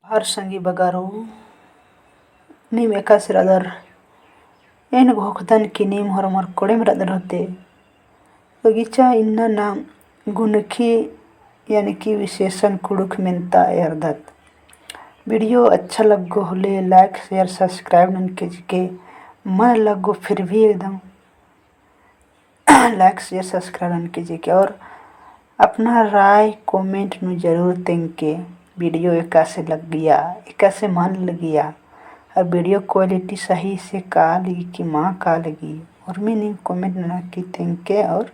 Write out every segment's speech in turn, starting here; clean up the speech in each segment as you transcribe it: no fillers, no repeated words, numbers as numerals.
Har sangi bagaru nim ekas radar en ghokdan kinim hormar kodem radar होते बगीचा इन्ना नाम गुणकी यानी कि विशेषण कुड़ुक मिलता अर्धत वीडियो अच्छा लगो होले लाइक शेयर सब्सक्राइब नन के मन लगो फिर भी एकदम लाइक शेयर सब्सक्राइब नन के और अपना राय कमेंट में जरूर दें के वीडियो एका से लग गया एका से मन लग गया और वीडियो क्वालिटी सही से का लगी कि माँ का लगी और मैंने कमेंट ना की दें के और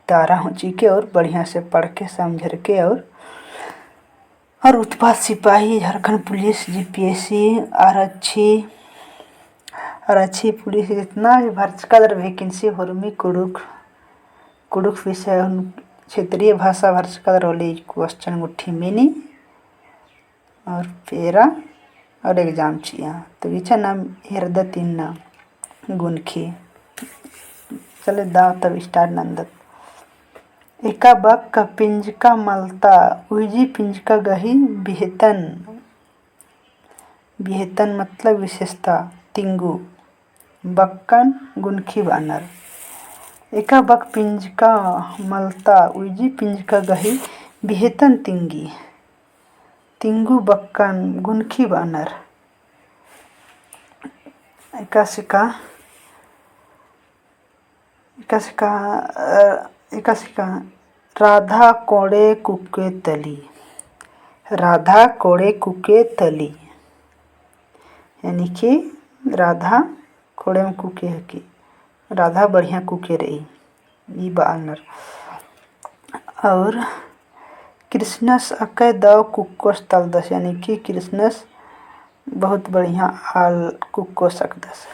तारा हो के और बढ़िया से पढ़ के समझ के और उत्पाद सिपाही झारखंड पुलिस जीपीएससी आरक्षी पुलिस जितना भी भर्ती वैकेंसी होरमी कुड़ुक विषय क्षेत्रीय भाषा भर्ती रोले क्वेश्चन गुट्ठी मिनी और पेरा और एग्जाम चिया तो विचा नाम हृदय तीन नाम गुनखी चले दाव तब स्टार्ट नंदत एका बक का पिंजका मलता उजी पिंजका गही बिहतन मतलब विशेषता तिंगु बक्कन गुनखी बानर एका बक पिंजका मलता उजी पिंजका गही बिहतन तिंगु बक्कन गुनखी बानर एका सिका राधा कोड़े कुके तली यानी कि राधा कोड़े में कुके है कि राधा बढ़िया कुके रही ये बानर और कृष्णस अकै दाव कुक्कोस तलदस यानी कि कृष्णस बहुत बढ़िया आल कुक्को सकदस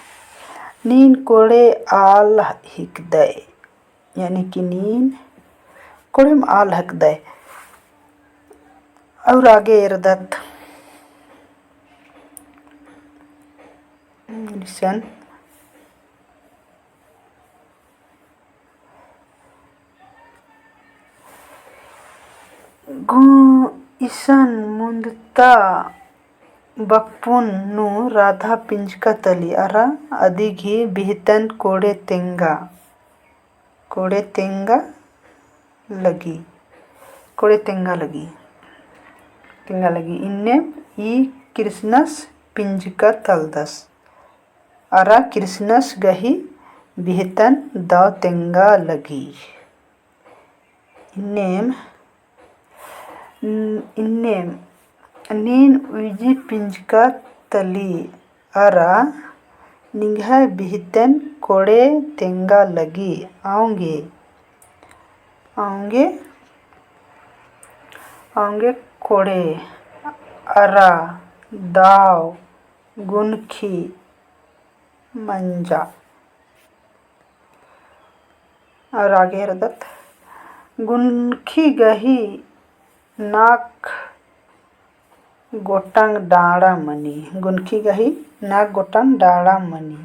नीन कोड़े आल हिकदय यानी कि नीन कोड़े में आल हकदय और आगे इरदत लिसन गु ईसन मुंदता बप्पुन नु राधा पिंजका तली अरा अदिघी बिहतन कोड़े तेंगा लगी इन्ने ई कृष्णस पिंजका तलदस अरा कृष्णस गही बिहतन दाव तेंगा लगी इन्नेम नीन उजी पिंजका तली अरा निंघा बिहतन कोड़े तेंगा लगी आऊंगे कोड़े अरा दाव गुनखी मंजा और आगे रदत गुनखी गही नाक गोटंग डाड़ा मनी गुनखी गही नाक गोटंग डाड़ा मनी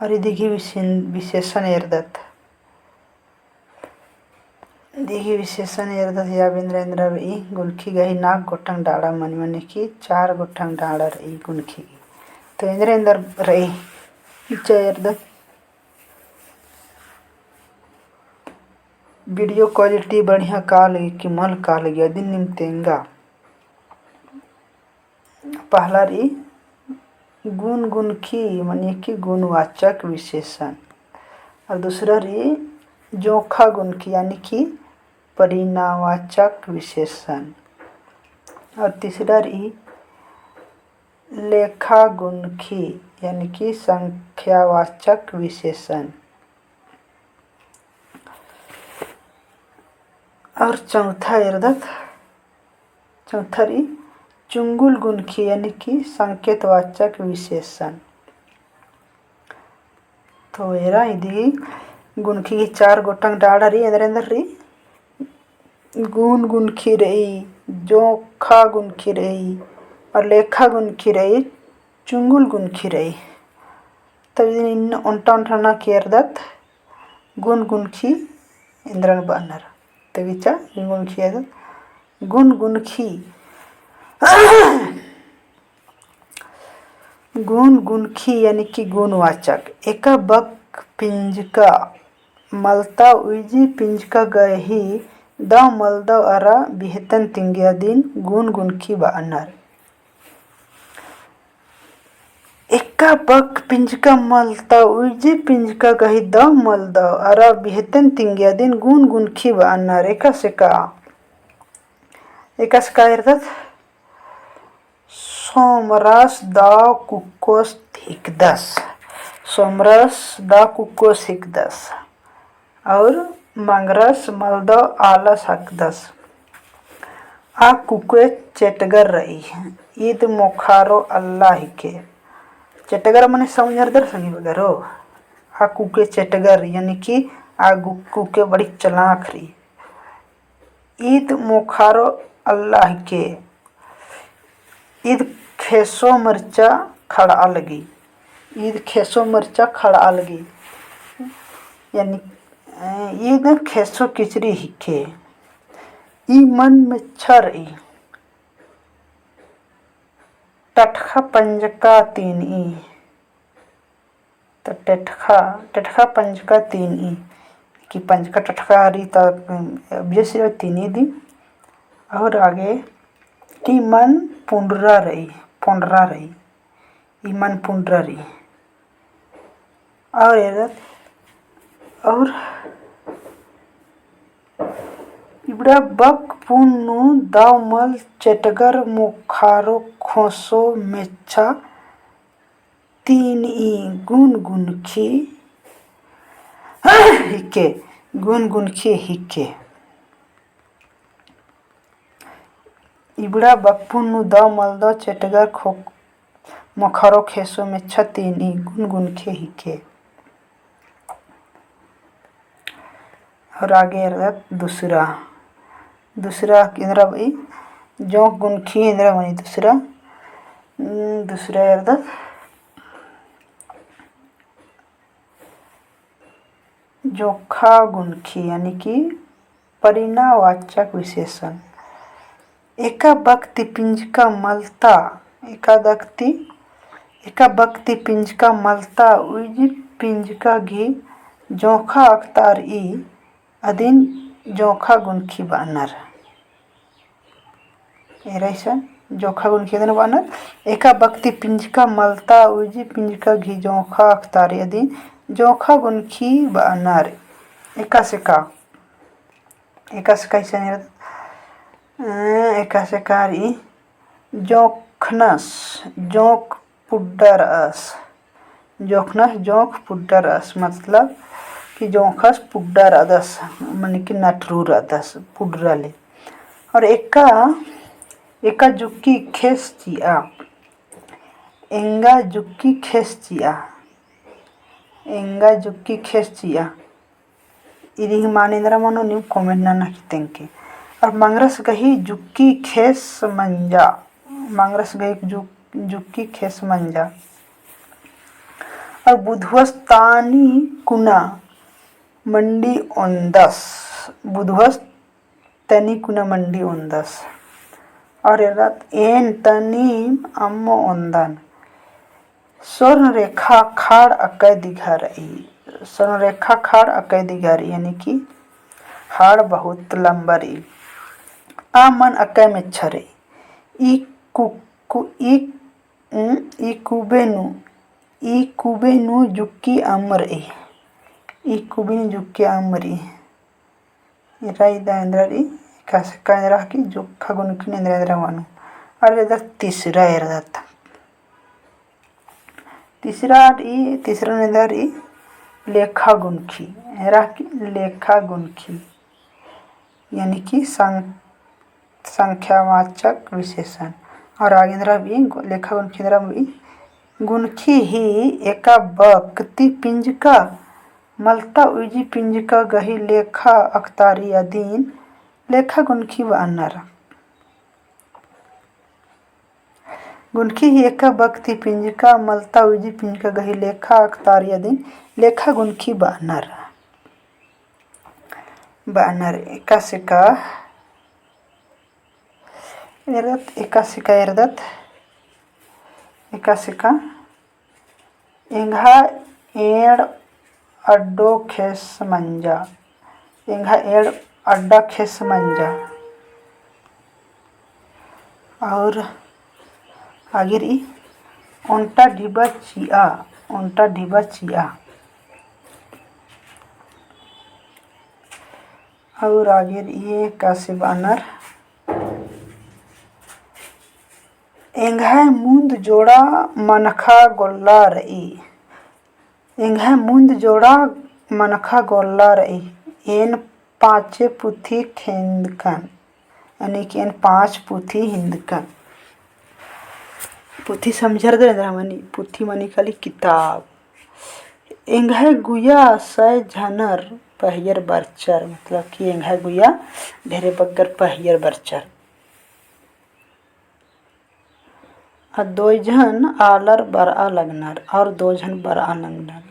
और दिघी विशेषण एरदत यावेंद्र ई गुनखी गही नाक गोटंग डाड़ा मनी मने की 4 गोटंग डाड़ा रही गुनखी तो इंद्र रही इच्छा एरदत वीडियो क्वालिटी बढ़िया का लगी कि मन का लगी दिन निमतेंगा पहला री गुण गुनखी माने कि गुणवाचक विशेषण और दूसरा री जोखा गुनखी यानी कि परिणामवाचक विशेषण और तीसरा री लेखा गुनखी यानी कि संख्यावाचक विशेषण और चौथा री चुंगुल गुनखी यानी कि संकेतवाचक विशेषण तो एरा इदी गुनखी की 4 गोटंग डाड़ा रही अंदर री गुण गुनखी रही जोखा गुनखी रही और लेखा गुनखी रही चुंगुल गुनखी रही तब इन उंटा ना केरदत गुण गुनखी इंद्रन बानर तविचा गुनखी गुण गुणखी गुण गुणखी यानी कि गुणवाचक। एका बक पिंजका मलता उइजी पिंजका गही द मलद अरा बिहतन तिंगिया दिन गुण गुणखी बानर। एका बक पिंजका मलता उइजी पिंजका गही द मलद अरा बिहतन तिंगिया दिन गुण गुणखी बानर। एका से का इरतात सोमरस द कुक्कोस हिकदस। सोमरस द कुक्कोस हिकदस और मंगरस मलद आलस हकदस। आ कुके चेटगर रही ईद मोखारो अल्लाह के। चेटगर मने समझर सही बगरो। आ कुके चेटगर यानी कि आ कुके बड़ी चलाक रही। ईद मोखारो अल्लाह के। ईद खेसो मरचा खड़ा लगी। ईद खेसो मरचा खड़ा लगी यानी ईद खेसो किचरी हिखे। ई मन में छर ई टटखा पंजका तीन ई। तो टटखा पंजका तीन ई कि पंजका टटखा रही तो ऑब्वियसली तीन ही दी। और आगे ई मन पुंडरा रही ई मन पुंडरा रही। और इबड़ा बक पुन्नु दावमल चेटगर मुखारो खोसो मेच्छा तीन ई गुण गुणखी हिके। गुण गुणखी हिके। इबड़ा बक पुन्नु दावमल द चेटगर मुखारो खेसो मेच्छा तीन ई गुण गुणखी हिके। और आगे दूसरा इंद्रा भाई जो गुणखी इंद्रा मनी दूसरा जोखा गुणखी यानी कि परिणामवाचक विशेषण। एका बक्ति पिंजका मलता एका बक्ति पिंजका मलता उइजी पिंजका घी जोखा अख्तार ई अधीन जोखा गुणखी बानर। जोखा गुणखी अधीन बानर। एका बक्ति पिंजका मलता उइजी पिंजका घी जोखा अख्तार ई अधीन जोखा गुणखी बानर। एका से रही जोखनस जोक पुड्डर अस। जोखनस जोक पुड्डर अस मतलब कि जोखस पुड्डर अदस माने कि नटरूर अदस पुड्डराले। और एका जुक्की खेस चिया एंगा जुक्की खेस चिया इदी मानेंद्रा मनो न्यू कमेंट ना तेंके। और मंगरस गही जुक्की खेस मंजा। मंगरस गही जुक्की खेस मंजा। और बुधवस तानी कुना मंडी ओंदस। बुधवस तनी कुना मंडी ओंदस। और एन तनी अम्मो ओंदन। स्वर्ण रेखा खाड़ अकै दिघा रही। स्वर्ण रेखा खाड़ अकै दिघा रही यानी कि हाड़ बहुत लंबा रही। आ मन अकै में छरे ई कुबेनु जुक्की अमरी। ई कुबेनु जुक्की अमरी राई दांद्री का की जोखा गुणखी इंद्रा मानु। और इधर तीसरा निंदर ई लेखा गुणखी लेखा गुणखी यानी कि संख्यावाचक विशेषण। और आगे भी लेखा गुणखी भी गुणखी ही एका बक्ति पिंजका मलता उइजी पिंजका गही लेखा अख्तारी अधीन लेखा गुणखी बानर। गुणखी ही एका बक्ति पिंजका मलता उइजी पिंजका गही लेखा अख्तारी अधीन लेखा गुणखी बानर। एका से एरदत एकासिका एरदत एकासिका एंघा एड़ अड्डो खेस मंजा एंघा एड़ अड्डा खेस मंजा। और आगे रही ओंटा ढिबा चिया ओंटा ढिबा चिया। और आगे ये कासे बानर एंघाय मुंद जोड़ा मनखा गोल्ला रई एंघाय मुंद जोड़ा मनखा गोल्ला रई एन पाँचे पुथी हिंदकन यानी कि एन 5 पुथी हिंदकन। पुथी समझर दे मनी पुथी मनी खाली किताब। एंघाय गुया सय झनर पहियर बरचर मतलब कि एंघाय गुया ढेरे बग्गर पहियर बरचर। और 2 जन आलर बरआ लगनर और 2 जन बरआ लगनर।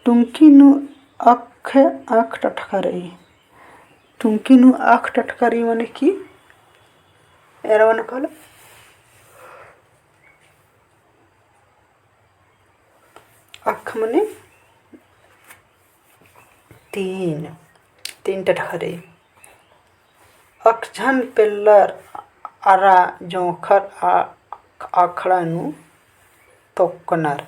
टुंकी नु आँख टटकरई टुंकी नु आँख टटकरई माने कि एरा मन कहल आँख मने 3 टटकरई। अखझन पेल्लर अरा जोखर आखड़ा नु तोक्कनर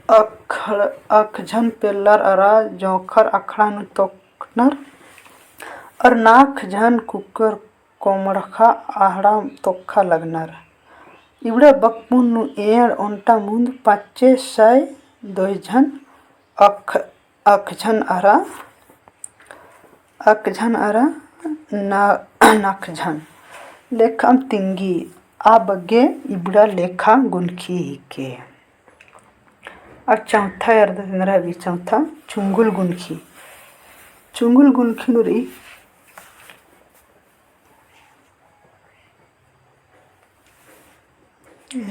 अखझन पेल्लर अरा जोखर आखड़ा नु तोक्कनर। और नाक झन कुकर कोमड़खा आहड़ा तोक्खा लगनर। इबड़े बकमुन नु एड़ ओंटा मुंद 5 सय 2 झन अखझन अरा नाकझन लेखम तिंगी आ बग्गे इबड़ा लेखा गुनखी हिके। और चौथा अर्ध चौथा चुंगुल गुनखी नुरी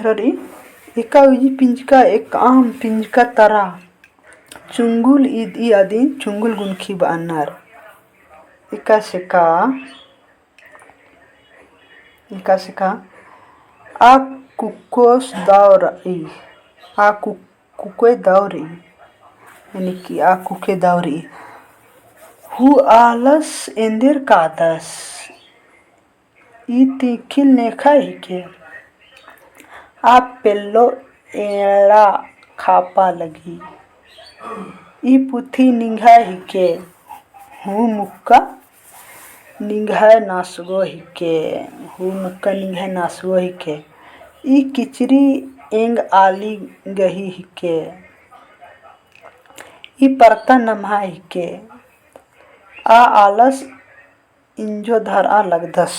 ररी एका उजी पिंजका एक आम पिंजका तरा चुंगुल ईद आदि चुंगुल गुनखी बानर। एकासिका आ कुकोस दावरई आ कुके दावरी यानी कि आ कुके दावरी। हु आलस एंदेर कादस ई तीखिल नेखा हिके। आ पेल्लो एड़ा खापा लगी ई पुथी निंघा हिके। हु मुक्का निंघाय नासगो हिके ई किचरी एंग आली गही हिके ई परता नम्हा हिके आ आलस इंजो धरा लगदस।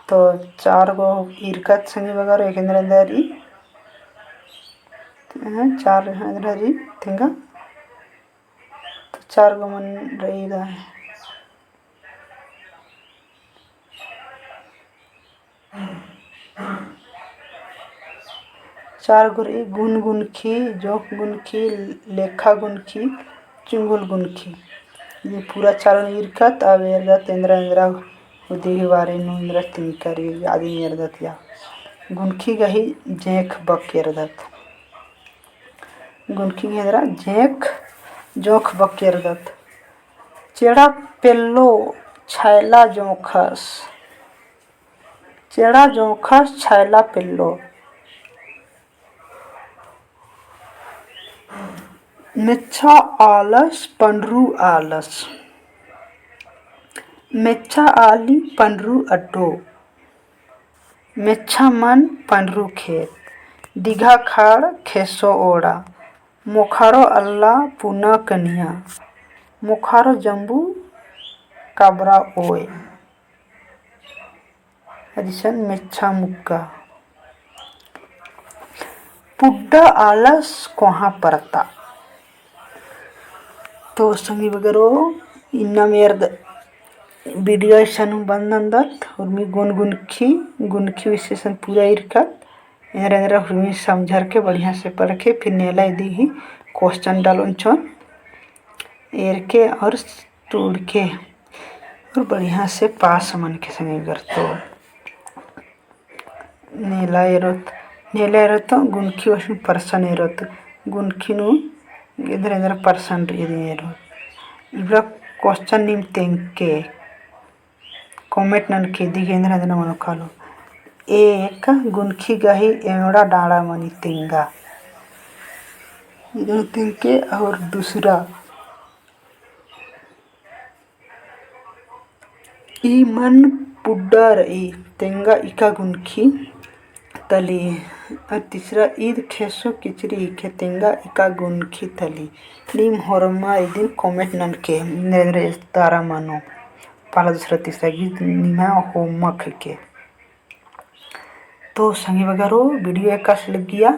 तो 4 गो इरकत संगी वगैरह एक अंदर ई 4 अंदर ई थिंगा तो 4 गो मन रही दा है। चार गुरी गुन गुनखी जोक गुनखी लेखा गुनखी चुंगुल गुनखी ये पूरा 4 इरकत अवेरदत इंद्रा उदी वारे नु इंद्रा तिंकरी आदि एरदत या गुनखी गही जेख बक एरदत गुनखी गेंद्रा जेख जोख बक एरदत। चेड़ा पेल्लो छैला जोखस चेड़ा जोखस छैला पेल्लो। मेच्छा आलस पंडरू आलस मेच्छा आली पंडरू अड्डो मेच्छा मन पंडरू खेत दिघा खाड़ खेसो ओड़ा मोखारो अल्लाह पुना कनिया मोखारो जम्बू काबरा ओए हदिसन मेच्छा मुक्का। पुड्डा आलस कोहा परता। तो संगी वगैरह इन्ना मेरे वीडियो ऐसा बंदत और मैं गुनखी विशेषण पूरा इरकत इधर समझर के बढ़िया से पढ़ के फिर नेला दी ही क्वेश्चन डालो चौन एर के और तोड़ के और बढ़िया से पास मन के संगे करतो नेला इरत गुंखी वशनु पर्सन इरत गुंखिनु इधर पर्सन इरो इब्रा क्वेश्चन निम तेंके कमेंट नन के दिगेंद्र मन कालो एक गुंखी गही एवड़ा डाड़ा मनी तेंगा इधर तेंके और दूसरा ई मन पुड्डर ई तेंगा इका गुंखी तली और तीसरा ईद खेसो किचरी के तेंगा इका गुंखी तली नीम होरमा इदिन कमेंट नन के नरेंद्र तारा मनो पाला दूसरा तीसरा गीत निमा होमक के तो संगी बगारो वीडियो एकास लग गया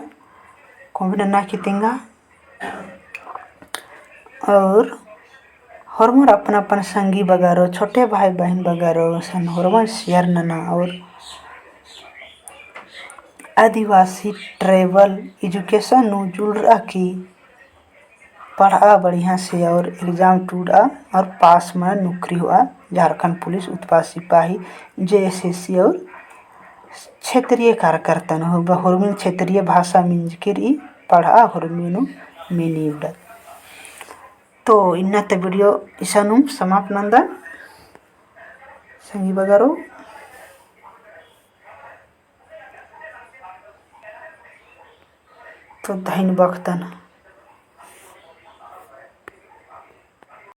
कमेंट नन्ना की तेंगा और हरमोर अपना अपन संगी बगारो छोटे भाई बहन बगारो सन हरमोर शेयर नना और आदिवासी ट्रेवल एजुकेशन नु जुड़ रखी पढ़ा बढ़िया से और एग्जाम टूटा और पास में नौकरी हुआ झारखंड पुलिस उत्पाद सिपाही JSSC और क्षेत्रीय कार्यकर्ता हरमिन क्षेत्रीय भाषा मिंजकिरी पढ़ा हरमिनु मिनी उड़ा तो इन्ना वीडियो इसानु समाप्त नंदा संगी बगारो तो धैन बख्तन।